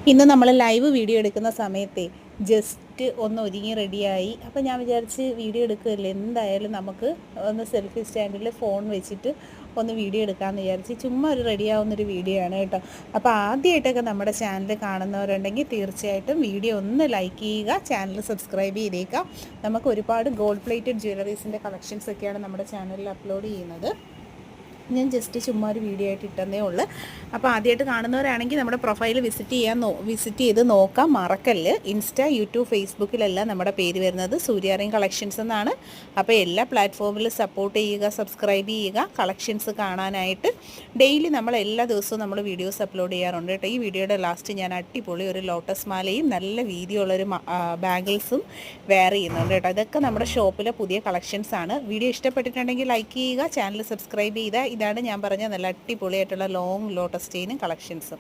ഇന്ന് നമ്മൾ live video എടുക്കുന്ന സമയത്തെ ജസ്റ്റ് ഒന്ന് ഒരുങ്ങി റെഡിയായി. അപ്പോൾ ഞാൻ വിചാരിച്ച് വീഡിയോ എടുക്കുകയല്ലേ, എന്തായാലും നമുക്ക് ഒന്ന് സെൽഫി സ്റ്റാൻഡിൽ ഫോൺ വെച്ചിട്ട് ഒന്ന് വീഡിയോ എടുക്കാമെന്ന് വിചാരിച്ച് ചുമ്മാ ഒരു റെഡിയാവുന്നൊരു വീഡിയോ ആണ് കേട്ടോ. അപ്പോൾ ആദ്യമായിട്ടൊക്കെ നമ്മുടെ ചാനൽ കാണുന്നവരുണ്ടെങ്കിൽ തീർച്ചയായിട്ടും വീഡിയോ ഒന്ന് ലൈക്ക് ചെയ്യുക, ചാനൽ സബ്സ്ക്രൈബ് ചെയ്തേക്കാം. നമുക്ക് ഒരുപാട് ഗോൾഡ് പ്ലേറ്റഡ് ജ്വല്ലറീസിൻ്റെ കളക്ഷൻസ് ഒക്കെയാണ് നമ്മുടെ ചാനലിൽ അപ്ലോഡ് ചെയ്യുന്നത്. ഞാൻ ജസ്റ്റ് ചുമ്മാ ഒരു വീഡിയോ ആയിട്ട് ഇട്ടതേ ഉള്ളൂ. അപ്പോൾ ആദ്യമായിട്ട് കാണുന്നവരാണെങ്കിൽ നമ്മുടെ പ്രൊഫൈൽ വിസിറ്റ് ചെയ്ത് നോക്കാം മറക്കല്ല്. ഇൻസ്റ്റ, യൂട്യൂബ്, ഫേസ്ബുക്കിലെല്ലാം നമ്മുടെ പേര് വരുന്നത് സൂര്യാറിങ് കളക്ഷൻസ് എന്നാണ്. അപ്പോൾ എല്ലാ പ്ലാറ്റ്ഫോമിലും സപ്പോർട്ട് ചെയ്യുക, സബ്സ്ക്രൈബ് ചെയ്യുക, കളക്ഷൻസ് കാണാനായിട്ട്. ഡെയിലി നമ്മൾ എല്ലാ ദിവസവും നമ്മൾ വീഡിയോസ് അപ്ലോഡ് ചെയ്യാറുണ്ട് കേട്ടോ. ഈ വീഡിയോയുടെ ലാസ്റ്റ് ഞാൻ അടിപൊളി ഒരു ലോട്ടസ് മാലയും നല്ല വീതിയുള്ളൊരു ബാംഗിൾസും വെയർ ചെയ്യുന്നുണ്ട് കേട്ടോ. ഇതൊക്കെ നമ്മുടെ ഷോപ്പിലെ പുതിയ കളക്ഷൻസ് ആണ്. വീഡിയോ ഇഷ്ടപ്പെട്ടിട്ടുണ്ടെങ്കിൽ ലൈക്ക് ചെയ്യുക, ചാനൽ സബ്സ്ക്രൈബ് ചെയ്യുക. ഇതാണ് ഞാൻ പറഞ്ഞ നല്ല അടിപൊളിയായിട്ടുള്ള ലോങ് ലോട്ടസ് ചെയിനും കളക്ഷൻസും.